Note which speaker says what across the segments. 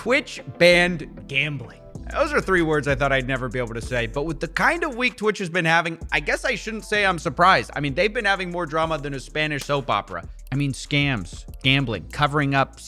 Speaker 1: Twitch banned gambling. Those are 3 words I thought I'd never be able to say, but with the kind of week Twitch has been having, I guess I shouldn't say I'm surprised. I mean, they've been having more drama than a Spanish soap opera. I mean, scams, gambling, covering up.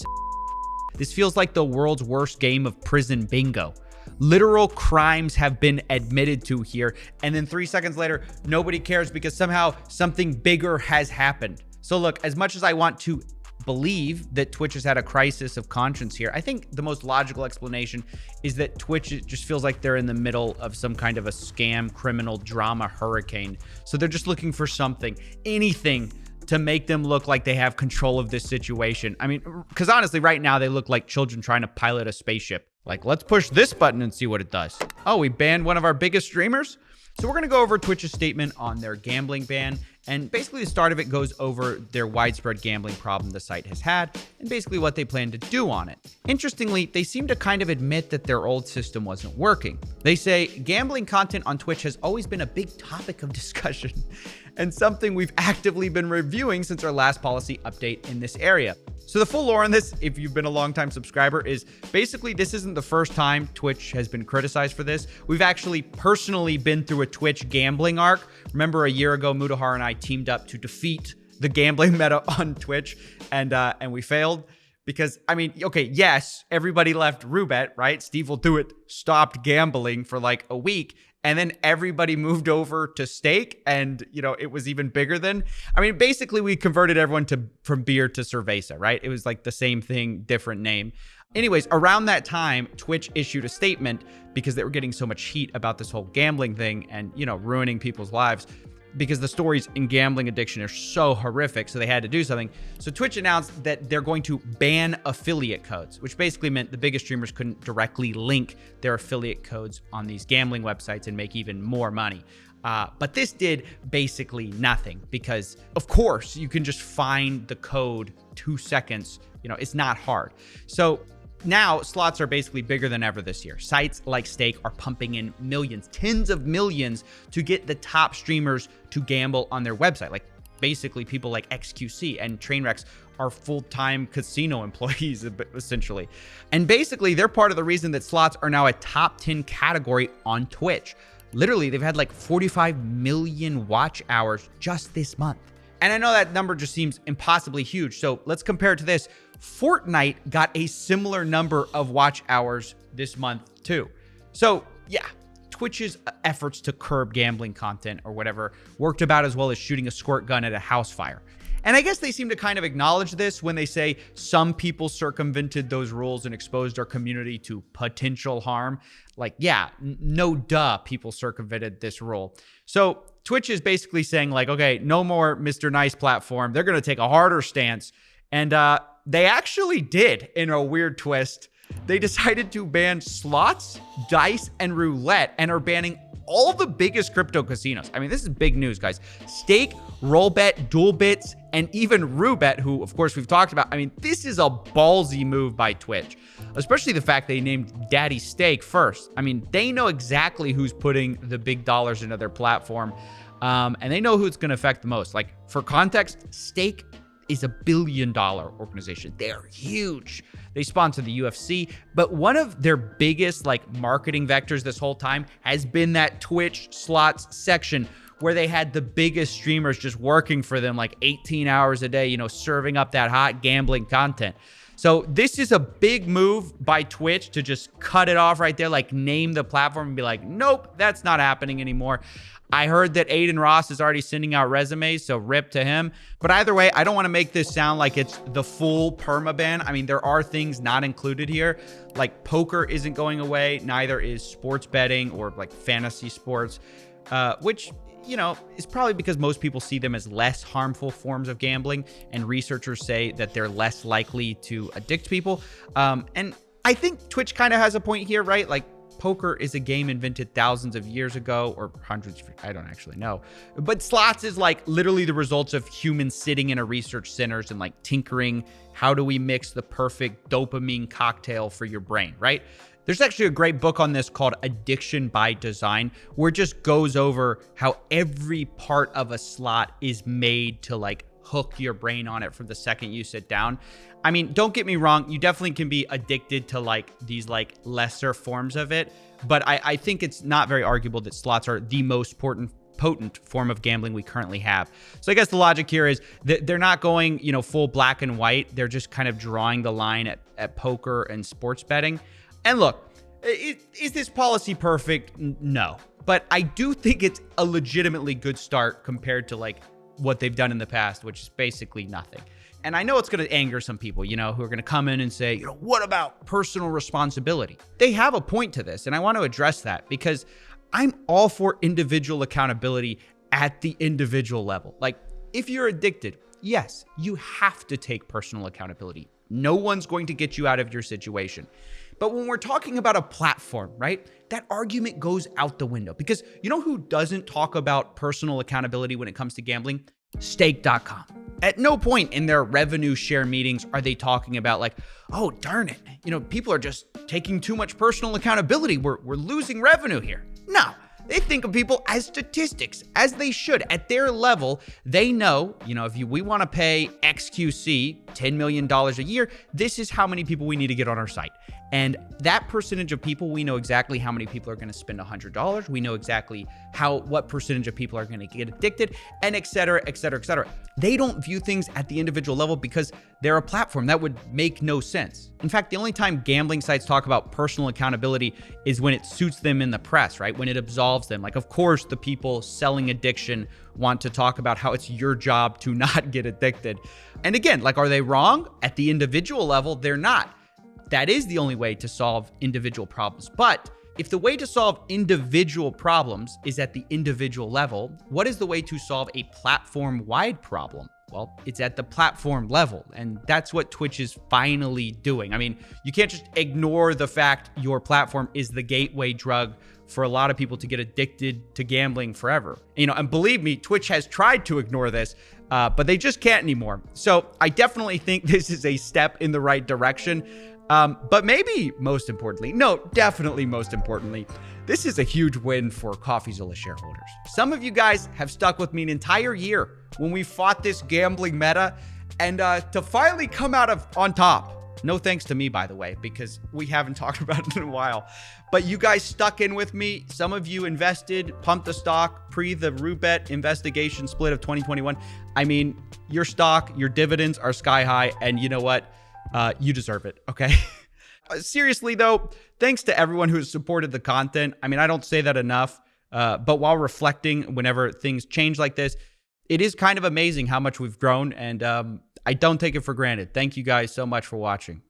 Speaker 1: This feels like the world's worst game of prison bingo. Literal crimes have been admitted to here, and then 3 seconds later, nobody cares because somehow something bigger has happened. So look, as much as I want to believe that Twitch has had a crisis of conscience here, I think the most logical explanation is that Twitch just feels like they're in the middle of some kind of a scam, criminal drama hurricane. So they're just looking for something, anything to make them look like they have control of this situation. I mean, because honestly, right now they look like children trying to pilot a spaceship. Like, let's push this button and see what it does. Oh, we banned one of our biggest streamers? So we're going to go over Twitch's statement on their gambling ban. And basically the start of it goes over their widespread gambling problem the site has had and basically what they plan to do on it. Interestingly, they seem to kind of admit that their old system wasn't working. They say gambling content on Twitch has always been a big topic of discussion and something we've actively been reviewing since our last policy update in this area. So the full lore on this, if you've been a longtime subscriber, is basically this isn't the first time Twitch has been criticized for this. We've actually personally been through a Twitch gambling arc. Remember a year ago, Mudahar and I teamed up to defeat the gambling meta on Twitch, and we failed because, I mean, okay, yes, everybody left Roobet, right? Steve will do it, stopped gambling for like a week, and then everybody moved over to Stake, and, you know, it was even bigger than, I mean, basically we converted everyone from beer to cerveza, right? It was like the same thing, different name. Anyways, around that time, Twitch issued a statement because they were getting so much heat about this whole gambling thing and, you know, ruining people's lives because the stories in gambling addiction are so horrific, so they had to do something. So Twitch announced that they're going to ban affiliate codes, which basically meant the biggest streamers couldn't directly link their affiliate codes on these gambling websites and make even more money. But this did basically nothing because, of course, you can just find the code 2 seconds. You know, it's not hard. So now slots are basically bigger than ever this year. Sites like Stake are pumping in millions, tens of millions to get the top streamers to gamble on their website. Like basically people like XQC and Trainwrecks are full-time casino employees essentially. And basically they're part of the reason that slots are now a top 10 category on Twitch. Literally, they've had like 45 million watch hours just this month. And I know that number just seems impossibly huge. So let's compare it to this. Fortnite got a similar number of watch hours this month too. So yeah, Twitch's efforts to curb gambling content or whatever worked about as well as shooting a squirt gun at a house fire. And I guess they seem to kind of acknowledge this when they say some people circumvented those rules and exposed our community to potential harm. Like, yeah, no duh, people circumvented this rule. So Twitch is basically saying like, okay, no more Mr. Nice platform. They're going to take a harder stance. And they actually did in a weird twist. They decided to ban slots, dice, and roulette and are banning all the biggest crypto casinos. I mean, this is big news, guys. Stake, Rollbet, Duelbits, and even Roobet, who, of course, we've talked about. I mean, this is a ballsy move by Twitch, especially the fact they named Daddy Stake first. I mean, they know exactly who's putting the big dollars into their platform, and they know who it's going to affect the most. Like, for context, Stake is $1 billion organization. They're huge. They sponsor the UFC, but one of their biggest like marketing vectors this whole time has been that Twitch slots section where they had the biggest streamers just working for them like 18 hours a day, you know, serving up that hot gambling content. So this is a big move by Twitch to just cut it off right there, like name the platform and be like, nope, that's not happening anymore. I heard that Aiden Ross is already sending out resumes, so rip to him. But either way, I don't want to make this sound like it's the full permaban. I mean, there are things not included here. Like poker isn't going away. Neither is sports betting or like fantasy sports, which, you know, is probably because most people see them as less harmful forms of gambling. And researchers say that they're less likely to addict people. And I think Twitch kind of has a point here, right? Like, poker is a game invented thousands of years ago, or hundreds, I don't actually know. But slots is like literally the results of humans sitting in a research centers and like tinkering. How do we mix the perfect dopamine cocktail for your brain, right? There's actually a great book on this called Addiction by Design, where it just goes over how every part of a slot is made to like hook your brain on it from the second you sit down. I mean, don't get me wrong, you definitely can be addicted to like these like lesser forms of it, but I think it's not very arguable that slots are the most potent form of gambling we currently have. So I guess the logic here is that they're not going, full black and white. They're just kind of drawing the line at poker and sports betting. And look, is this policy perfect? No. But I do think it's a legitimately good start compared to like what they've done in the past, which is basically nothing. And I know it's going to anger some people, who are going to come in and say, what about personal responsibility? They have a point to this, and I want to address that because I'm all for individual accountability at the individual level. Like, if you're addicted, yes, you have to take personal accountability. No one's going to get you out of your situation. But when we're talking about a platform, right, that argument goes out the window because you know who doesn't talk about personal accountability when it comes to gambling? Stake.com. At no point in their revenue share meetings are they talking about like, oh, darn it, people are just taking too much personal accountability. We're losing revenue here. No, they think of people as statistics, as they should. At their level, they know, if we want to pay XQC $10 million a year, this is how many people we need to get on our site. And that percentage of people, we know exactly how many people are going to spend $100. We know exactly what percentage of people are going to get addicted, and et cetera, et cetera, et cetera. They don't view things at the individual level because they're a platform. That would make no sense. In fact, the only time gambling sites talk about personal accountability is when it suits them in the press, right? When it absolves them. Like, of course, the people selling addiction want to talk about how it's your job to not get addicted. And again, like, are they wrong? At the individual level, they're not. That is the only way to solve individual problems. But if the way to solve individual problems is at the individual level, what is the way to solve a platform-wide problem? Well, it's at the platform level, and that's what Twitch is finally doing. I mean, you can't just ignore the fact your platform is the gateway drug for a lot of people to get addicted to gambling forever. And believe me, Twitch has tried to ignore this, but they just can't anymore. So I definitely think this is a step in the right direction. But maybe definitely most importantly, this is a huge win for Coffeezilla shareholders. Some of you guys have stuck with me an entire year when we fought this gambling meta, and to finally come out on top. No thanks to me, by the way, because we haven't talked about it in a while. But you guys stuck in with me. Some of you invested, pumped the stock pre the Roobet investigation split of 2021. I mean, your stock, your dividends are sky high, and you know what? You deserve it, okay? Seriously, though, thanks to everyone who has supported the content. I mean, I don't say that enough, but while reflecting whenever things change like this, it is kind of amazing how much we've grown, and I don't take it for granted. Thank you guys so much for watching.